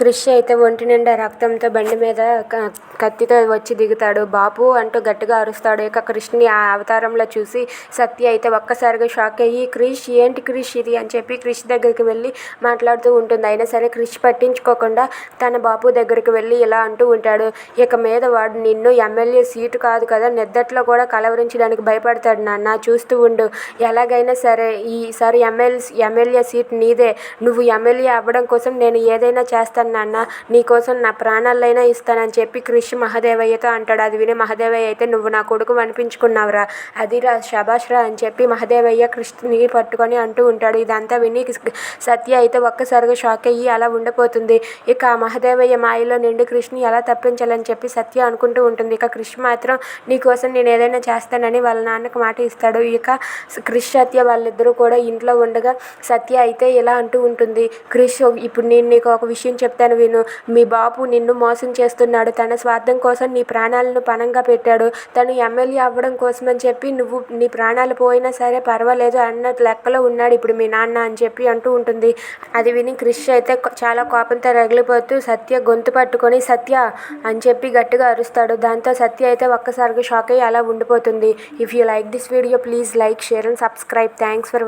క్రిష్ అయితే ఒంటి నిండా రక్తంతో బండి మీద కత్తితో వచ్చి దిగుతాడు. బాపు అంటూ గట్టిగా అరుస్తాడు. ఇక క్రిష్ని ఆ అవతారంలో చూసి సత్య అయితే ఒక్కసారిగా షాక్ అయ్యి క్రిష్ ఏంటి క్రిష్ ఇది అని చెప్పి క్రిష్ దగ్గరికి వెళ్ళి మాట్లాడుతూ ఉంటుంది. అయినా సరే క్రిష్ పట్టించుకోకుండా తన బాపు దగ్గరికి వెళ్ళి ఇలా అంటూ ఉంటాడు. ఇక మీద వాడు నిన్ను ఎమ్మెల్యే సీటు కాదు కదా నిద్దట్లో కూడా కలవరించడానికి భయపడతాడు నాన్న, చూస్తూ ఉండు. ఎలాగైనా సరే ఈసారి ఎమ్మెల్యే సీట్ నీదే. నువ్వు ఎమ్మెల్యే అవ్వడం కోసం నేను ఏదైనా చేస్తాను నాన్న, నీకోసం నా ప్రాణాలైనా ఇస్తానని చెప్పి క్రిష్ మహదేవయ్యతో అంటాడు. అది విని మహదేవయ్య అయితే నువ్వు నా కొడుకు అనిపించుకున్నావురా, అదిరా శభాష్రా అని చెప్పి మహదేవయ్య క్రిష్ని పట్టుకొని అంటూ ఉంటాడు. ఇదంతా విని సత్య అయితే ఒక్కసారిగా షాక్ అయ్యి అలా ఉండిపోతుంది. ఇక ఆ మహదేవయ్య మాయలో నిండి క్రిష్ని ఎలా తప్పించాలని చెప్పి సత్య అనుకుంటూ ఉంటుంది. ఇక క్రిష్ మాత్రం నీకోసం నేను ఏదైనా చేస్తానని వాళ్ళ నాన్నకు మాట ఇస్తాడు. ఇక క్రిష్ సత్య వాళ్ళిద్దరూ కూడా ఇంట్లో ఉండగా సత్య అయితే ఇలా అంటూ ఉంటుంది. క్రిష్ ఇప్పుడు నేను నీకు ఒక విషయం చెప్తాను విను. మీ బాపు నిన్ను మోసం చేస్తున్నాడు. తన స్వార్థం కోసం నీ ప్రాణాలను పణంగా పెట్టాడు. తను ఎమ్మెల్యే అవ్వడం కోసం అని చెప్పి నువ్వు నీ ప్రాణాలు పోయినా సరే పర్వాలేదు అన్న లెక్కలో ఉన్నాడు ఇప్పుడు మీ నాన్న అని చెప్పి అంటూ ఉంటుంది. అది విని క్రిష్ అయితే చాలా కోపంతో రగిలిపోతూ సత్య గొంతు పట్టుకొని సత్య అని చెప్పి గట్టిగా అరుస్తాడు. దాంతో సత్య అయితే ఒక్కసారిగా షాక్ అయ్యి అలా ఉండిపోతుంది. If you like this video please like, share and subscribe. Thanks for